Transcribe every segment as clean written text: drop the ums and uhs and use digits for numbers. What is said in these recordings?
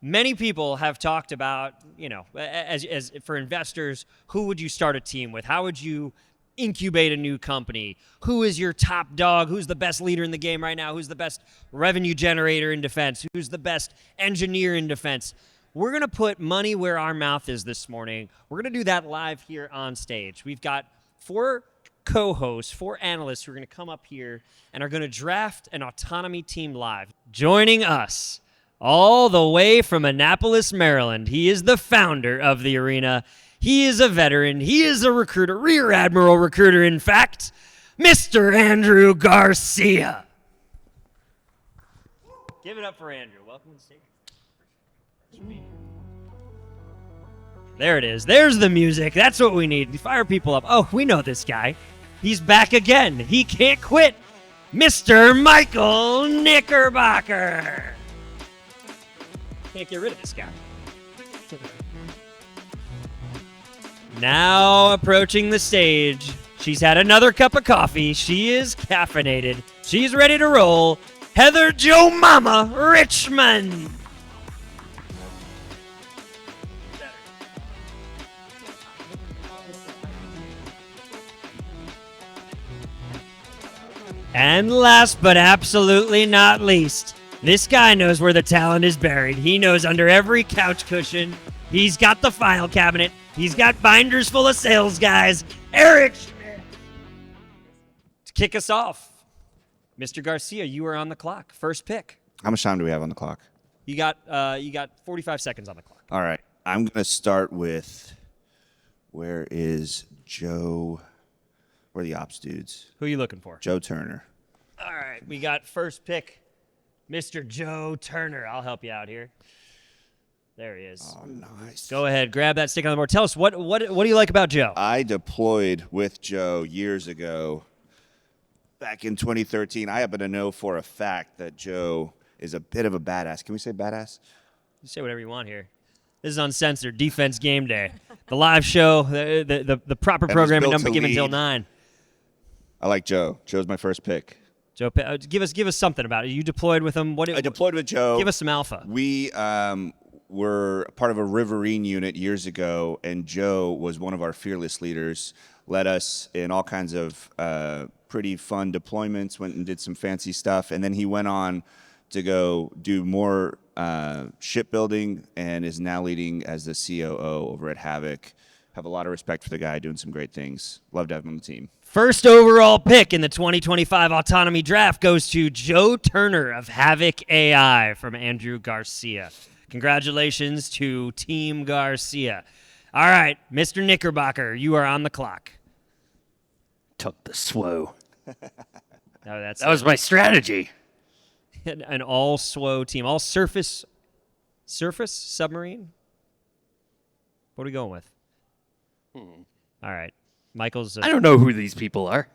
Many people have talked about, as for investors, who would you start a team with? How would you incubate a new company? Who is your top dog? Who's the best leader in the game right now? Who's the best revenue generator in defense? Who's the best engineer in defense? We're going to put money where our mouth is this morning. We're going to do that live here on stage. We've got 4 co-hosts, 4 analysts who are going to come up here and are going to draft an Autonomy team live. Joining us all the way from Annapolis, Maryland, he is the founder of the arena. He is a veteran. He is a recruiter, rear admiral recruiter, in fact, Mr. Andrew Garcia. Give it up for Andrew. Welcome to the stage. There it is. There's the music. That's what we need. Fire people up. Oh, we know this guy. He's back again. He can't quit. Mr. Michael Knickerbocker. Can't get rid of this guy. Now approaching the stage. She's had another cup of coffee. She is caffeinated. She's ready to roll. Heather Joe Mama Richmon. And last but absolutely not least, this guy knows where the talent is buried. He knows under every couch cushion. He's got the file cabinet. He's got binders full of sales guys. Eric Schmidt. To kick us off, Mr. Garcia, you are on the clock. First pick. How much time do we have on the clock? You got 45 seconds on the clock. All right. I'm going to start with, where is Joe? Where are the ops dudes? Who are you looking for? Joe Turner. All right. We got first pick, Mr. Joe Turner. I'll help you out here. There he is. Oh, nice. Go ahead. Grab that stick on the board. Tell us, what do you like about Joe? I deployed with Joe years ago. Back in 2013, I happen to know for a fact that Joe is a bit of a badass. Can we say badass? You say whatever you want here. This is uncensored. Defense Game Day. The live show, the proper programming don't begin until 9. I like Joe. Joe's my first pick. Joe, give us something about it. You deployed with him. I deployed with Joe. Give us some alpha. We were part of a Riverine unit years ago, and Joe was one of our fearless leaders, led us in all kinds of pretty fun deployments, went and did some fancy stuff, and then he went on to go do more shipbuilding and is now leading as the COO over at Havoc. Have a lot of respect for the guy, doing some great things. Love to have him on the team. First overall pick in the 2025 Autonomy Draft goes to Joe Turner of Havoc AI from Andrew Garcia. Congratulations to Team Garcia. All right, Mr. Knickerbocker, you are on the clock. Took the SWO. That was my strategy. An all SWO team, all surface submarine. What are we going with? All right, Michael's. I don't know who these people are.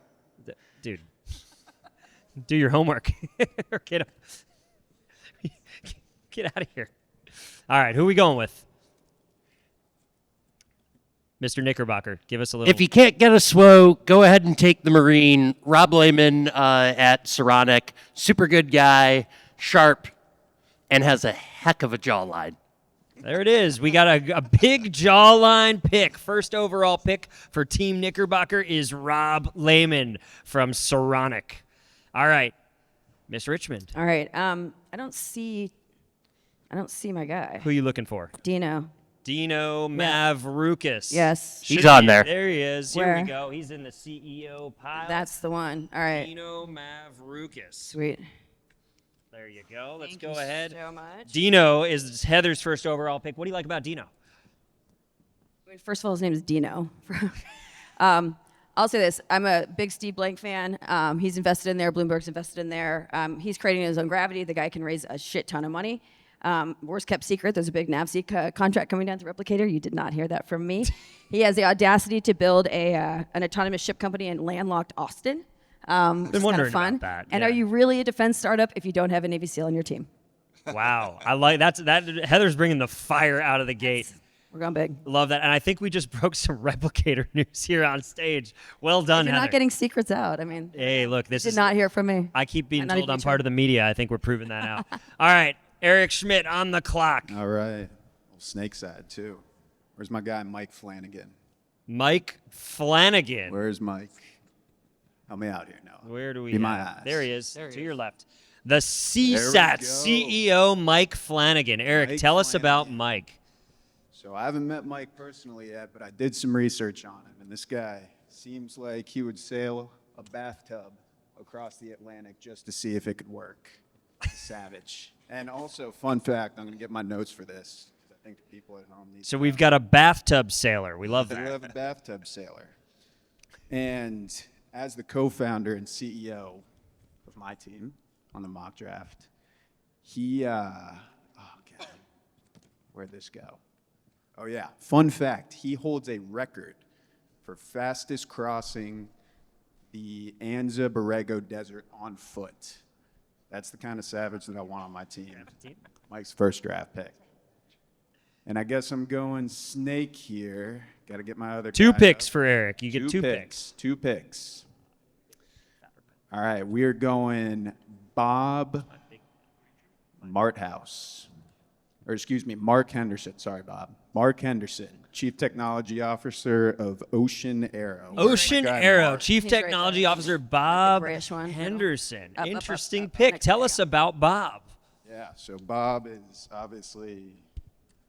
Dude, do your homework. Get out of here. All right, who are we going with? Mr. Knickerbocker, give us a little. If you can't get a SWO, go ahead and take the Marine. Rob Lehman at Saronic. Super good guy, sharp, and has a heck of a jawline. There it is. We got a big jawline pick. First overall pick for Team Knickerbocker is Rob Lehman from Saronic. All right, Miss Richmond. All right. I don't see my guy. Who are you looking for? Dino Mavroukis. Yes. He's on there. There he is. Where? Here we go. He's in the CEO pile. That's the one. All right. Dino Mavroukis. Sweet. There you go. Let's Thank go you ahead. so much. Dino is Heather's first overall pick. What do you like about Dino? I mean, first of all, his name is Dino. I'll say this. I'm a big Steve Blank fan. He's invested in there. Bloomberg's invested in there. He's creating his own gravity. The guy can raise a shit ton of money. Worst kept secret, there's a big NAVSEEK contract coming down to Replicator. You did not hear that from me. He has the audacity to build an autonomous ship company in landlocked Austin. Been wondering fun. about that. And yeah. are you really a defense startup if you don't have a Navy SEAL on your team? Wow, I like that. Heather's bringing the fire out of the gate. We're going big. Love that, and I think we just broke some Replicator news here on stage. Well done, You're Heather. not getting secrets out. I mean, Hey, look, this did is not hear from me. I keep being I'm not told even I'm part of the media. I think we're proving that out. All right, Eric Schmidt on the clock. All right. Little snake side, too. Where's my guy, Mike Flanagan? Mike Flanagan. Where's Mike? Help me out here, Noah. Where do we Be my have? eyes. There he is, There he to is. your left. The CSAT go. CEO, Mike Flanagan. Eric, Mike tell us about Flanagan. Mike. So I haven't met Mike personally yet, but I did some research on him. And this guy seems like he would sail a bathtub across the Atlantic just to see if it could work. Savage. And also, fun fact, I'm going to get my notes for this, 'cause I think the people at home need So to we've know. got a bathtub sailor. We love I do that. have a bathtub sailor. And as the co-founder and CEO of my team on the mock draft, he, oh God, where'd this go? Oh yeah, fun fact, he holds a record for fastest crossing the Anza Borrego Desert on foot. That's the kind of savage that I want on my team. Mike's first draft pick. And I guess I'm going snake here. Got to get my other Two guy picks up. for Eric. You get two picks. 2 picks. All right, we're going Bob Marthouse. Or excuse me, Mark Henderson. Sorry, Bob. Mark Henderson, Chief Technology Officer of Ocean Aero. Ocean My guy, Arrow, Mark. Chief He's right Technology there. Officer Bob grayish one, middle. Henderson. Up, Interesting up, pick. next Tell to us you. about Bob. Yeah, so Bob is obviously,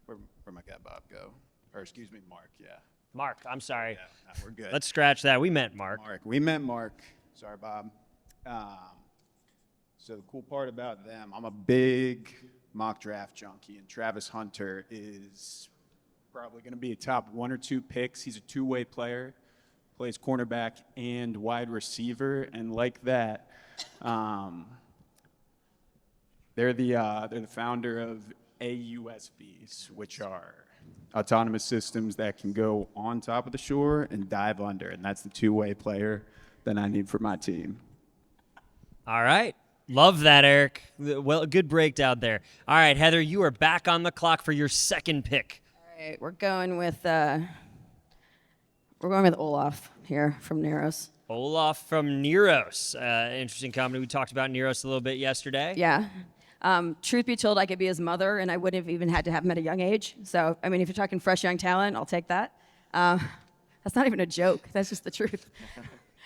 where my guy Bob go? Or excuse me, Mark, yeah. Mark, I'm sorry. Yeah, no, we're good. Let's scratch that. We meant Mark. Mark. We met Mark. Sorry, Bob. So the cool part about them, I'm a big mock draft junkie, and Travis Hunter is probably going to be a top 1 or 2 picks. He's a two-way player, plays cornerback and wide receiver, and like that, they're the founder of AUSBs, which are autonomous systems that can go on top of the shore and dive under, and that's the two-way player that I need for my team. All right. Love that, Eric. Well, good breakdown there. All right, Heather, you are back on the clock for your second pick. All right, we're going with Olaf here from Neros. Olaf from Neros. Interesting company. We talked about Neros a little bit yesterday. Yeah. Truth be told, I could be his mother, and I wouldn't have even had to have him at a young age. So, I mean, if you're talking fresh young talent, I'll take that. That's not even a joke. That's just the truth.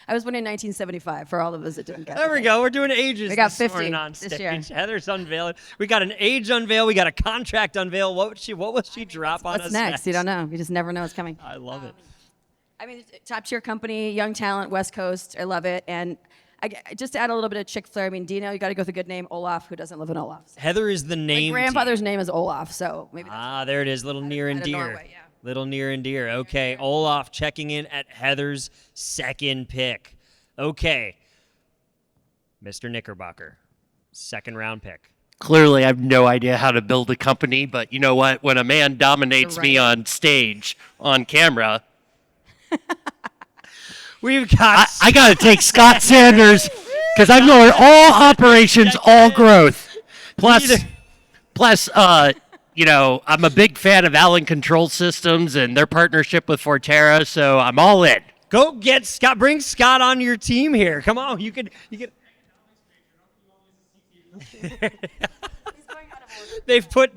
I was born in 1975 for all of us that didn't get There we go. We're doing ages. We got this 50 morning on this stage. year. Heather's unveiling. We got an age unveil. We got a contract unveil. What will she drop on us What's next? You don't know. You just never know what's coming. I love it. I mean, top tier company, young talent, West Coast. I love it. And just to add a little bit of chick flair, I mean, Dino, you got to go with a good name. Olaf, who doesn't live in Olaf? Heather is the My name. grandfather's name is Olaf, so maybe that's There it is. Little near and out of dear. Norway, yeah. Little near and dear. Okay, Olaf checking in at Heather's second pick. Okay, Mr. Knickerbocker, second round pick. Clearly, I have no idea how to build a company, but you know what? When a man dominates me Right. on stage, on camera, We've got. I got to take Scott Sanders because I'm going all operations, all growth. Plus, you know, I'm a big fan of Allen Control Systems and their partnership with Forterra, so I'm all in. Go get Scott. Bring Scott on your team here. Come on, you could. They've put.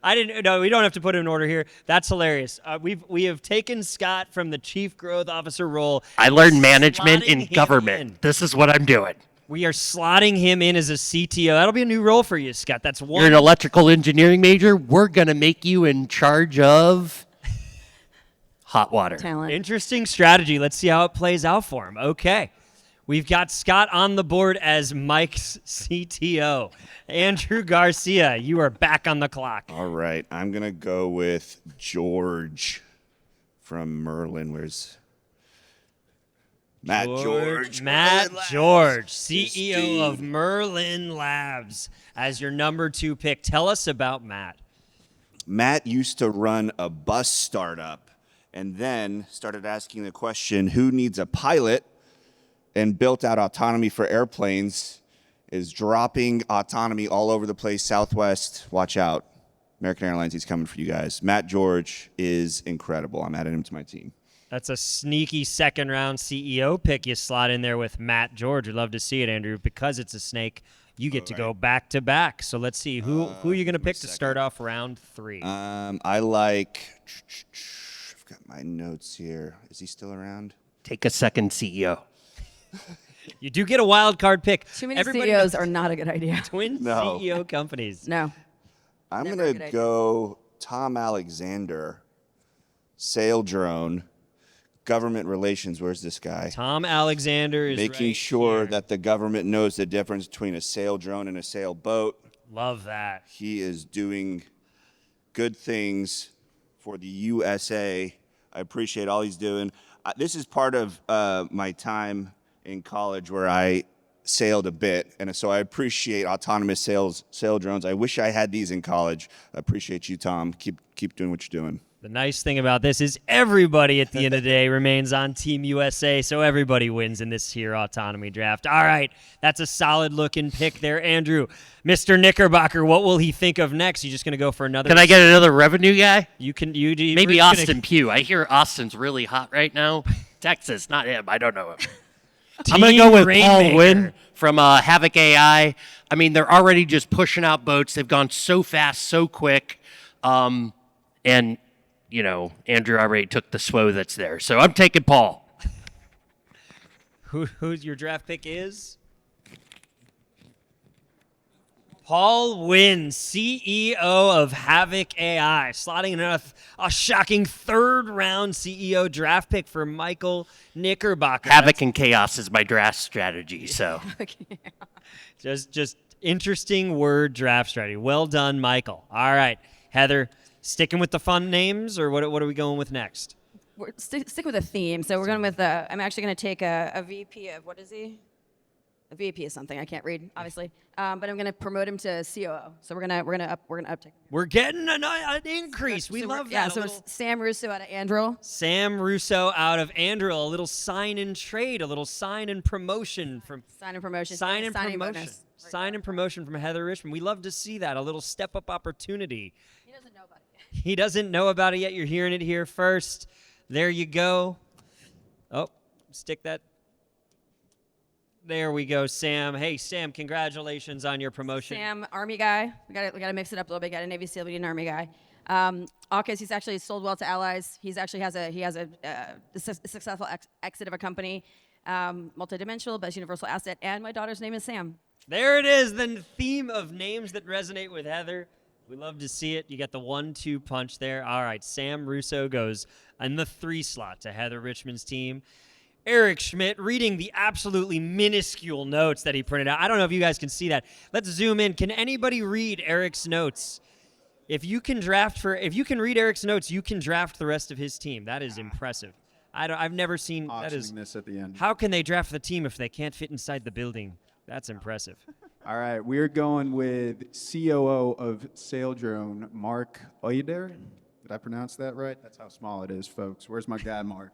I didn't. No, we don't have to put him in order here. That's hilarious. We have taken Scott from the chief growth officer role. I learned management slotting in him government. in. This is what I'm doing. We are slotting him in as a CTO. That'll be a new role for you, Scott. That's one. You're an electrical engineering major. We're going to make you in charge of hot water. talent. Interesting strategy. Let's see how it plays out for him. Okay. We've got Scott on the board as Mike's CTO. Andrew Garcia, you are back on the clock. All right, I'm gonna go with George from Merlin. Where's Matt George? Matt Merlin Labs. George, His CEO of team. Merlin Labs, as your number 2 pick. Tell us about Matt. Matt used to run a bus startup and then started asking the question, who needs a pilot? And built out autonomy for airplanes, is dropping autonomy all over the place. Southwest, watch out. American Airlines, he's coming for you guys. Matt George is incredible. I'm adding him to my team. That's a sneaky second round CEO pick you slot in there with Matt George. We'd love to see it, Andrew. Because it's a snake, You get to go back to back. So let's see who are you going to pick to start off round 3? I like. I've got my notes here. Is he still around? Take a second, CEO. You do get a wild card pick. Too many Everybody CEOs knows are not a good idea. twin No. CEO companies. No. I'm Never a going good to idea. go Tom Alexander, Sail Drone, Government Relations. Where's this guy? Tom Alexander is Making right sure here. that the government knows the difference between a sail drone and a sailboat. Love that. He is doing good things for the USA. I appreciate all he's doing. This is part of my time in college where I sailed a bit, and so I appreciate autonomous sail drones. I wish I had these in college. I appreciate you, Tom. Keep doing what you're doing. The nice thing about this is everybody at the end of the day remains on Team USA, so everybody wins in this here autonomy draft. All right, that's a solid looking pick there, Andrew. Mr. Knickerbocker, what will he think of next? You just gonna go for another? Can I get another revenue guy? You can. Maybe Austin Pugh. I hear Austin's really hot right now. Texas, not him. I don't know him. I'm going to go with Paul Wynn from Havoc AI. I mean, they're already just pushing out boats. They've gone so fast, so quick. And, you know, Andrew already took the SWO that's there. So I'm taking Paul. Who's your draft pick is? Paul Wynn, CEO of Havoc AI, slotting in a shocking third-round CEO draft pick for Michael Knickerbocker. Havoc and chaos is my draft strategy. So Just interesting word draft strategy. Well done, Michael. All right, Heather, sticking with the fun names, or what are we going with next? We're stick with a theme. So we're going with I'm actually going to take a VP of, what is he? A VP of something. I can't read, obviously. But I'm going to promote him to COO. So we're going to uptick. We're getting an increase. We love that. Yeah, so it's Sam Russo out of Andrew. Sam Russo out of Andrew, a little sign and trade, a little sign and promotion from Sign and promotion. signing promotion. bonus. Sign and promotion from Heather Richmon. We love to see that, a little step up opportunity. He doesn't know about it yet. He doesn't know about it yet. You're hearing it here first. There you go. Oh, stick that. There we go, Sam. Hey, Sam, congratulations on your promotion. Sam, Army guy. We got to mix it up a little bit. Got a Navy SEAL, but he's an Army guy. AUKUS, he's actually sold well to allies. He has a successful exit of a company, multidimensional, best universal asset, and my daughter's name is Sam. There it is, the theme of names that resonate with Heather. We love to see it. You got the 1-2 punch there. All right, Sam Russo goes in the 3 slot to Heather Richmon's team. Eric Schmidt reading the absolutely minuscule notes that he printed out. I don't know if you guys can see that. Let's zoom in. Can anybody read Eric's notes? If you can read Eric's notes, you can draft the rest of his team. That is impressive. I've never seen that. Is This at the end. how can they draft the team if they can't fit inside the building? That's impressive. All right, we're going with COO of Sail Drone, Mark Oeder. Did I pronounce that right? That's how small it is, folks. Where's my guy, Mark?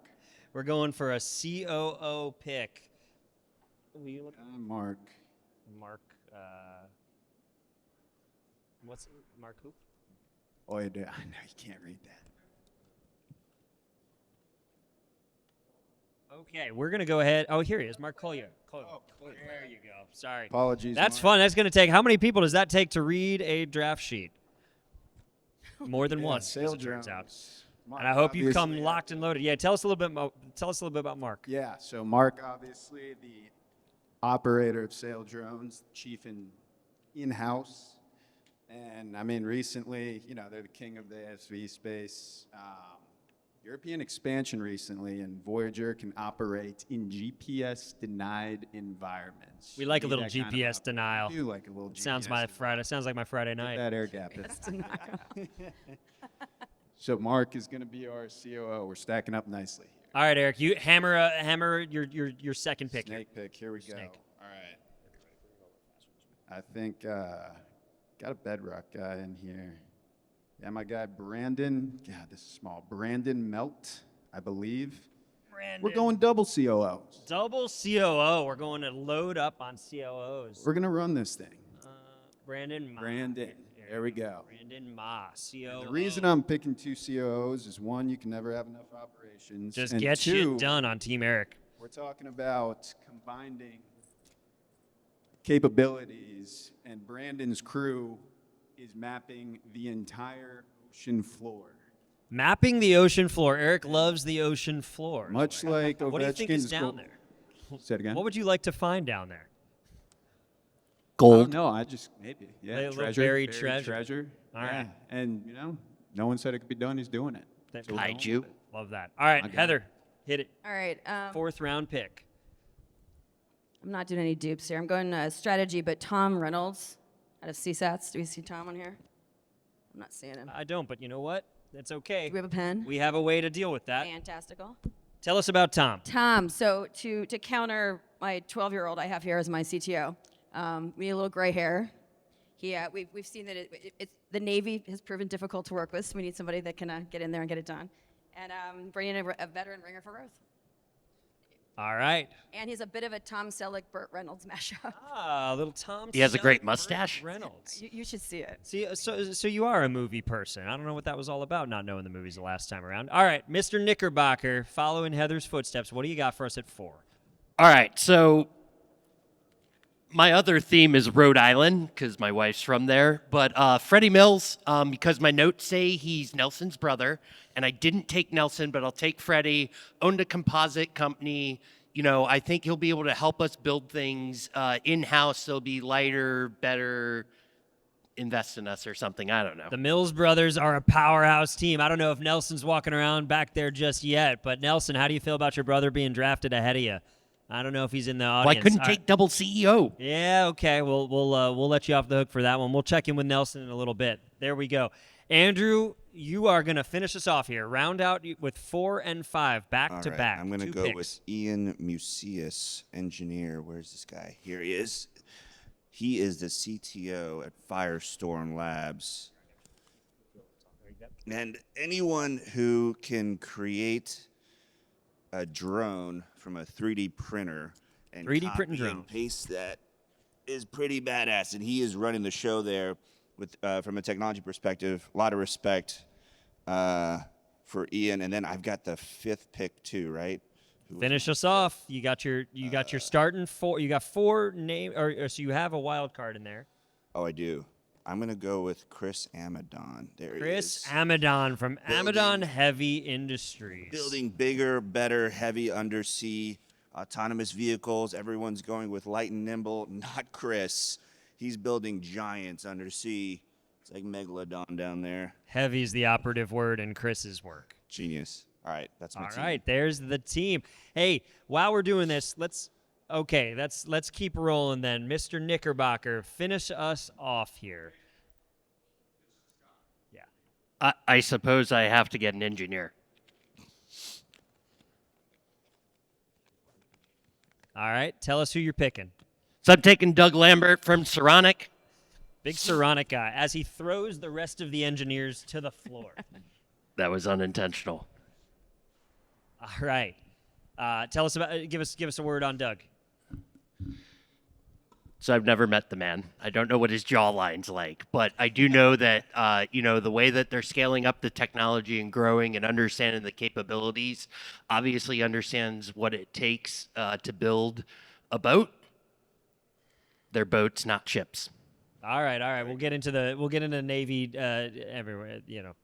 We're going for a COO pick. Will you look? Mark. Mark. What's Mark who? Oeder. I know you can't read that. Okay, we're gonna go ahead. Oh, here he is, Mark Collier. There you go. Sorry. Apologies. That's Mark. fun. That's gonna take. How many people does that take to read a draft sheet? More than one. Sail as it turns out. Drones. And I hope you come Obviously- locked and loaded. Yeah, tell us a little bit. Tell us a little bit about Mark. Yeah, so Mark, obviously the operator of Sail Drones, chief in-house. And I mean, recently, they're the king of the ASV space. European expansion recently, and Voyager can operate in GPS-denied environments. We like a Need little that kind of GPS op- denial. I do like a little GPS. Sounds like my Friday night. That air gap. So Mark is going to be our COO. We're stacking up nicely here. All right, Eric. You hammer your second pick. Snake pick. Here we go. Snake. All right. I think got a bedrock guy in here. Yeah, my guy Brandon. God, this is small. Brandon Melt, I believe. Brandon. We're going double COOs. Double COO. We're going to load up on COOs. We're going to run this thing. Brandon Ma. Brandon. There we go. Brandon Ma, COO. The reason I'm picking 2 COOs is, 1, you can never have enough operations. Just and get 2, shit done on Team Eric. We're talking about combining capabilities, and Brandon's crew is mapping the entire ocean floor. Mapping the ocean floor. Eric loves the ocean floor. Much like Ovechkin's What do you think is down goal. there? Say it again. What would you like to find down there? Gold. No, I just maybe Little treasure, buried treasure. All yeah. right. And no one said it could be done. He's doing it. That- So we're going Kaiju. with it. Love that. All right, I got Heather, hit it. All right. 4th round pick. I'm not doing any dupes here. I'm going strategy, but Tom Reynolds out of CSATs. Do we see Tom on here? I'm not seeing him. I don't, but you know what? That's okay. Do we have a pen? We have a way to deal with that. Fantastical. Tell us about Tom. Tom, so to counter my 12-year-old I have here as my CTO, we need a little gray hair. We've seen that it's the Navy has proven difficult to work with, so we need somebody that can get in there and get it done. And bring in a veteran ringer for growth. All right. And he's a bit of a Tom Selleck, Burt Reynolds mashup. Ah, little Tom. He has a great Selleck, mustache. Burt Reynolds. You should see it. See, so you are a movie person. I don't know what that was all about, not knowing the movies the last time around. All right, Mr. Knickerbocker, following Heather's footsteps. What do you got for us at 4? All right, so my other theme is Rhode Island because my wife's from there. But Freddie Mills, because my notes say he's Nelson's brother, and I didn't take Nelson, but I'll take Freddie. Owned a composite company. I think he'll be able to help us build things in-house. They'll be lighter, better, invest in us or something. I don't know. The Mills brothers are a powerhouse team. I don't know if Nelson's walking around back there just yet, but Nelson, how do you feel about your brother being drafted ahead of you? I don't know if he's in the audience. Well, I couldn't All take right. double CEO. Yeah, okay. We'll let you off the hook for that one. We'll check in with Nelson in a little bit. There we go. Andrew, you are going to finish us off here. Round out with 4 and 5, back to All right, back. I'm going to 2 go picks. with Ian Mucius, engineer. Where's this guy? Here he is. He is the CTO at Firestorm Labs. And anyone who can create a drone from a 3D printer and 3D printing copy and drone. paste that is pretty badass. And he is running the show there with, from a technology perspective. A lot of respect for Ian. And then I've got the 5th pick too, right? Finish us off. You got your starting 4. You got 4 name or so you have a wild card in there. Oh, I do. I'm going to go with Chris Amadon. There Chris he is. Amadon from Building- Amadon Heavy Industries. Building bigger, better, heavy undersea autonomous vehicles. Everyone's going with light and nimble. Not Chris. He's building giants undersea. It's like Megalodon down there. Heavy is the operative word in Chris's work. Genius. All right, that's my All team. right, there's the team. Hey, while we're doing this, let's keep rolling then. Mr. Knickerbocker, finish us off here. Yeah. I suppose I have to get an engineer. All right, tell us who you're picking. So I'm taking Doug Lambert from Saronic. Big Saronic guy as he throws the rest of the engineers to the floor. That was unintentional. All right. Tell us about. Give us a word on Doug. So I've never met the man. I don't know what his jawline's like, but I do know that the way that they're scaling up the technology and growing and understanding the capabilities, obviously understands what it takes to build a boat. They're boats, not ships. All right. We'll get into Navy everywhere.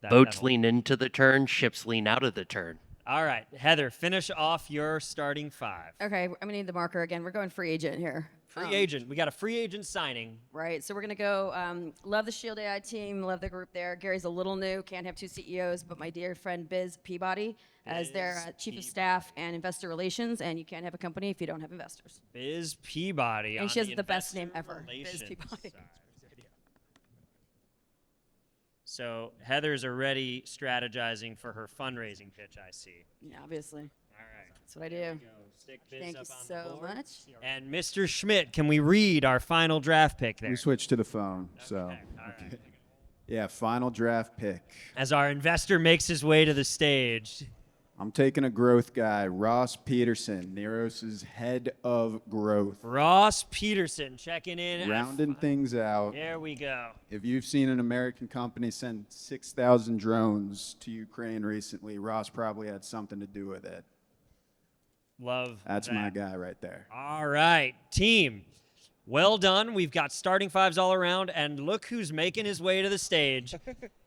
Boats lean into the turn, ships lean out of the turn. All right, Heather, finish off your starting 5. Okay, I'm gonna need the marker again. We're going free agent here. Free agent. We got a free agent signing. Right, so we're gonna go. Love the Shield AI team. Love the group there. Gary's a little new. Can't have 2 CEOs, but my dear friend Biz Peabody as their chief of staff and investor relations. And you can't have a company if you don't have investors. Biz Peabody. And on she has the the best investor name ever, Biz relations Peabody. side. So Heather's already strategizing for her fundraising pitch, I see. Yeah, obviously. All right. That's what I do. Stick Biz Thank you up on the so board. much. And Mr. Schmidt, can we read our final draft pick there? We switched to the phone, so Okay, all right. yeah. Final draft pick. As our investor makes his way to the stage. I'm taking a growth guy, Ross Peterson, Neros' head of growth, Ross Peterson checking in. rounding things out. There we go. If you've seen an American company send 6,000 drones to Ukraine recently, Ross probably had something to do with it. Love That's that. my guy right there. All right, team. Well done. We've got starting fives all around, and look who's making his way to the stage.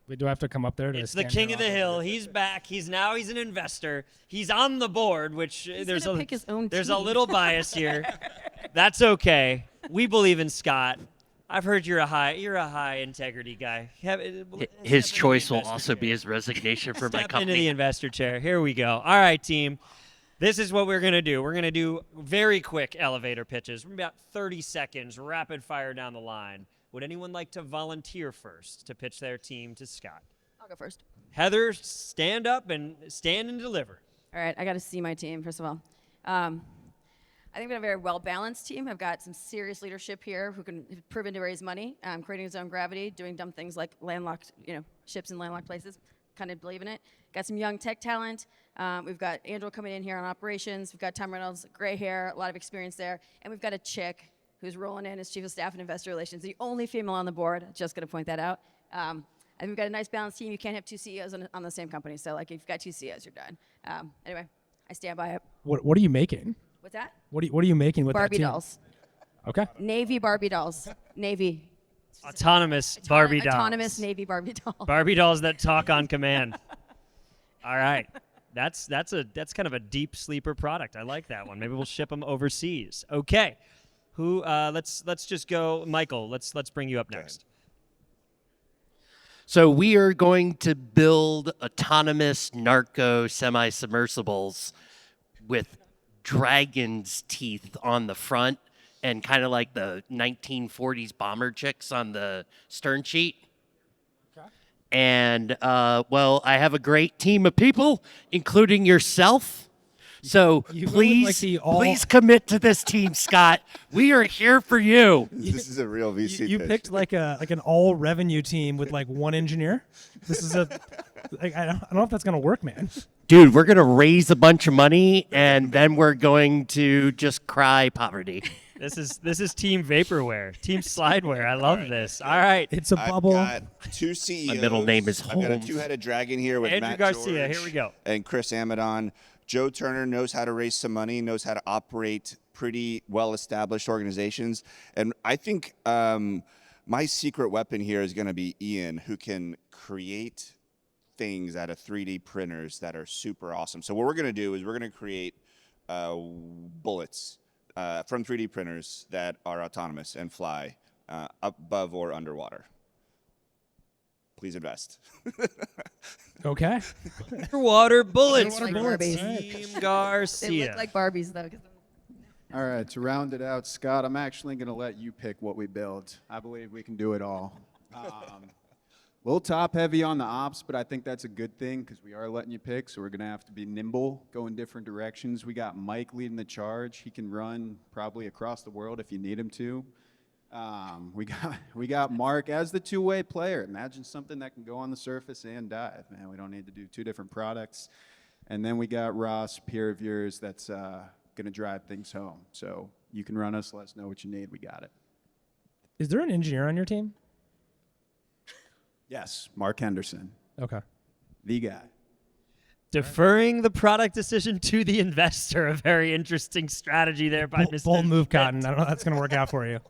Do I have to come up there to It's the stand king here of the off hill. He's back. He's an investor. He's on the board, which there's gonna pick his own there's a team. little bias here. That's okay. We believe in Scott. I've heard you're a high integrity guy. His Step into choice the will investor also chair. be his resignation from my Step into the company. investor chair. Here we go. All right, team. This is what we're going to do. We're going to do very quick elevator pitches. We're about 30 seconds, rapid fire down the line. Would anyone like to volunteer first to pitch their team to Scott? I'll go first. Heather, stand up and deliver. All right, I got to see my team, first of all. I think we have a very well-balanced team. I've got some serious leadership here who can have proven to raise money, creating his own gravity, doing dumb things like landlocked, ships in landlocked places. Kind of believe in it. Got some young tech talent. We've got Andrew coming in here on operations. We've got Tom Reynolds, gray hair, a lot of experience there. And we've got a chick who's rolling in as chief of staff and investor relations. The only female on the board. Just going to point that out. And we've got a nice balanced team. You can't have two CEOs on the same company. So, if you've got two CEOs, you're done. Anyway, I stand by it. What are you making? What's that? What are you making with Barbie that team? dolls. Okay. Navy Barbie dolls. Navy. Autonomous Barbie dolls. Autonomous Navy Barbie dolls. Barbie dolls that talk on command. All right. That's kind of a deep sleeper product. I like that one. Maybe we'll ship them overseas. Okay. Who let's just go Michael, let's bring you up next. So we are going to build autonomous narco semi-submersibles with dragon's teeth on the front and kind of like the 1940s bomber chicks on the stern sheet. Okay. And, I have a great team of people, including yourself. So You go with, like, please, the all- please commit to this team, Scott. We are here for you. This is a real VC You pitch. picked like an all revenue team with like one engineer. This is I don't know if that's gonna work, man. Dude, we're going to raise a bunch of money, and then we're going to just cry poverty. This is Team Vaporware, Team Slideware. I love this. All right. It's a I've bubble. got two CEOs. My middle name is I've got a Holmes. two-headed dragon here with Andrew Matt Garcia, George here we go. and Chris Amadon. Joe Turner knows how to raise some money, knows how to operate pretty well-established organizations. And I think my secret weapon here is going to be Ian, who can create things out of 3D printers that are super awesome. So what we're going to do is we're going to create bullets from 3D printers that are autonomous and fly above or underwater. Please invest. Okay. Underwater bullets. Like from Barbies. Team They Garcia. look like Barbies, though. All right, to round it out, Scott, I'm actually going to let you pick what we build. I believe we can do it all. A little top heavy on the ops, but I think that's a good thing because we are letting you pick, so we're going to have to be nimble, go in different directions. We got Mike leading the charge. He can run probably across the world if you need him to. We got Mark as the two-way player. Imagine something that can go on the surface and dive. Man, we don't need to do two different products. And then we got Ross, peer of yours, that's going to drive things home. So you can run us, let us know what you need. We got it. Is there an engineer on your team? Yes, Mark Henderson, Okay. the guy. Deferring the product decision to the investor. A very interesting strategy there by Mr. Bold move, Schmidt. Cotton. I don't know if that's gonna work out for you.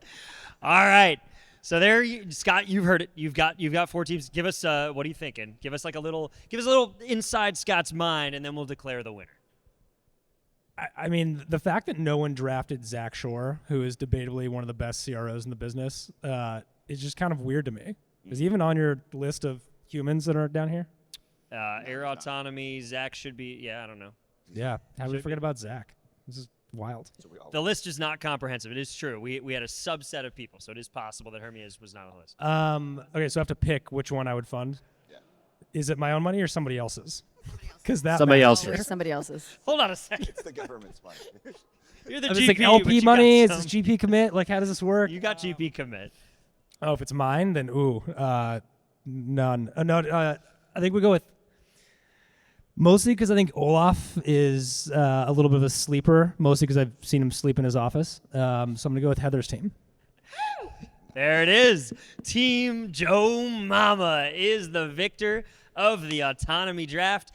All right. So there, Scott, you've heard it. You've got 4 teams. Give us what are you thinking? Give us a little inside Scott's mind, and then we'll declare the winner. I mean, the fact that no one drafted Zach Shore, who is debatably one of the best CROs in the business, is just kind of weird to me. Is he even on your list of humans that are down here? Air autonomy. Zach should be. Yeah, I don't know. Yeah. How did we forget about Zach? This is wild. The list is not comprehensive. It is true. We had a subset of people, so it is possible that Hermes was not on the list. Okay, so I have to pick which one I would fund. Yeah. Is it my own money or somebody else's? Because that Somebody matters. else's. Or somebody else's. Hold on a second. It's the government's money. You're the If GP. it's like but LP you money, got is some- this GP commit? Like, how does this work? You got GP commit. Oh, if it's mine, then none. No, I think we go with mostly because I think Olaf is a little bit of a sleeper. Mostly because I've seen him sleep in his office. So I'm gonna go with Heather's team. There it is. Team Joe Mama is the victor of the autonomy draft.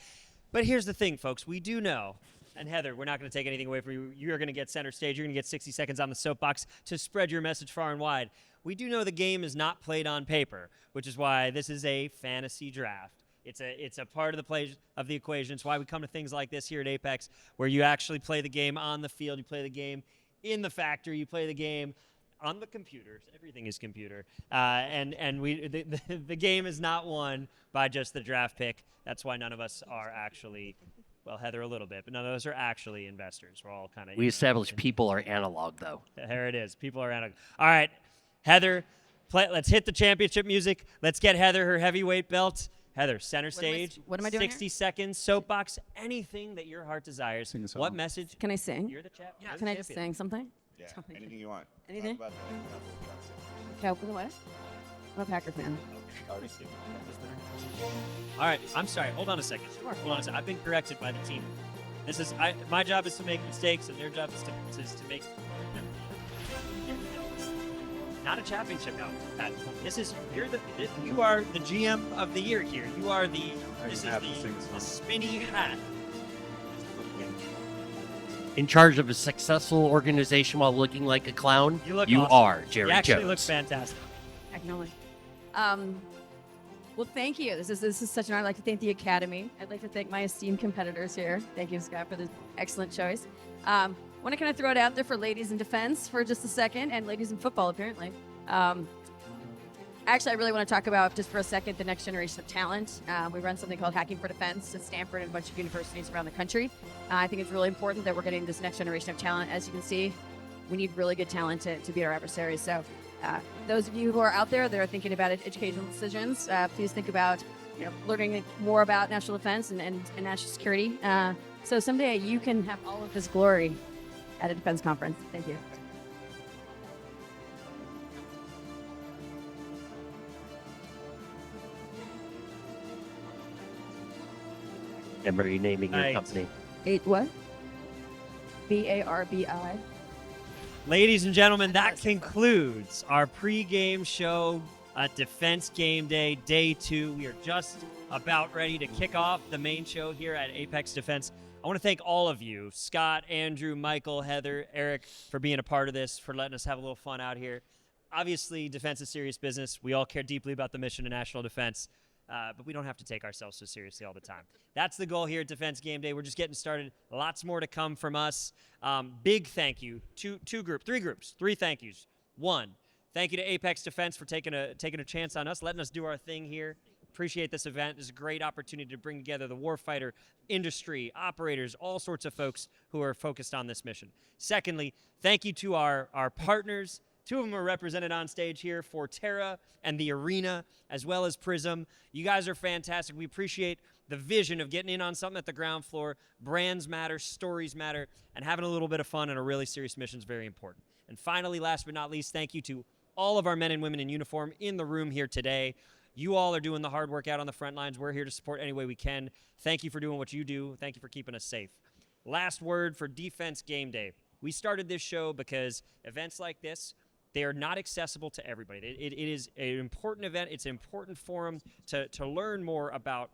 But here's the thing, folks. We do know And Heather, we're not going to take anything away from you. You're going to get center stage. You're going to get 60 seconds on the soapbox to spread your message far and wide. We do know the game is not played on paper, which is why this is a fantasy draft. It's a part of the equation. It's why we come to things like this here at Apex, where you actually play the game on the field. You play the game in the factory. You play the game on the computers. Everything is computer. The game is not won by just the draft pick. That's why none of us are actually, well, Heather a little bit, but none of us are actually investors. We're all kind of. We established people are analog, though. There it is. People are analog. All right, Heather, let's hit the championship music. Let's get Heather her heavyweight belt. Heather, center stage. What am I doing 60 here? seconds, soapbox, anything that your heart desires. Sing a song. What message? Can I sing? You're the champ. Yeah. Can I just sing something? Yeah, anything you want. Anything? Talk about Okay, open the what? I'm a Packer fan. All right, I'm sorry. Hold on a second. Hold on a second. I've been corrected by the team. My job is to make mistakes, and their job is to make. Not a championship, no. Pat, you are the GM of the year here. You are the. This is the spinny hat. In charge of a successful organization while looking like a clown, You look you awesome. are Jerry You actually Jones. look fantastic. Acknowledge. Well, thank you. This is such an honor. I'd like to thank the Academy. I'd like to thank my esteemed competitors here. Thank you, Scott, for the excellent choice. Want to kind of throw it out there for ladies in defense for just a second, and ladies in football, apparently. Actually, I really want to talk about, just for a second, the next generation of talent. We run something called Hacking for Defense at Stanford and a bunch of universities around the country. I think it's really important that we're getting this next generation of talent. As you can see, we need really good talent to beat our adversaries. So those of you who are out there that are thinking about educational decisions, please think about learning more about national defense and national security. So someday you can have all of this glory at a defense conference. Thank you. And are you naming your Nice. company? What? BARBI. Ladies and gentlemen, that concludes our pregame show at Defense Game Day, Day 2. We are just about ready to kick off the main show here at Apex Defense. I want to thank all of you, Scott, Andrew, Michael, Heather, Eric, for being a part of this, for letting us have a little fun out here. Obviously, defense is serious business. We all care deeply about the mission of national defense, but we don't have to take ourselves so seriously all the time. That's the goal here at Defense Game Day. We're just getting started. Lots more to come from us. Big thank you. Three thank yous. One, thank you to Apex Defense for taking a chance on us, letting us do our thing here. Appreciate this event. It's a great opportunity to bring together the warfighter industry, operators, all sorts of folks who are focused on this mission. Secondly, thank you to our partners. Two of them are represented on stage here, Forterra and the Arena, as well as Pryzm. You guys are fantastic. We appreciate the vision of getting in on something at the ground floor. Brands matter, stories matter, and having a little bit of fun in a really serious mission is very important. And finally, last but not least, thank you to all of our men and women in uniform in the room here today. You all are doing the hard work out on the front lines. We're here to support any way we can. Thank you for doing what you do. Thank you for keeping us safe. Last word for Defense Game Day. We started this show because events like this, they are not accessible to everybody. It is an important event. It's an important forum to learn more about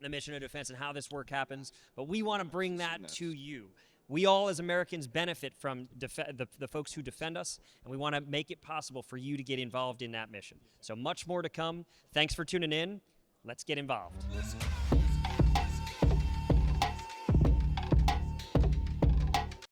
the mission of defense and how this work happens. But we want to bring that to you. We all, as Americans, benefit from the folks who defend us, and we want to make it possible for you to get involved in that mission. So much more to come. Thanks for tuning in. Let's get involved.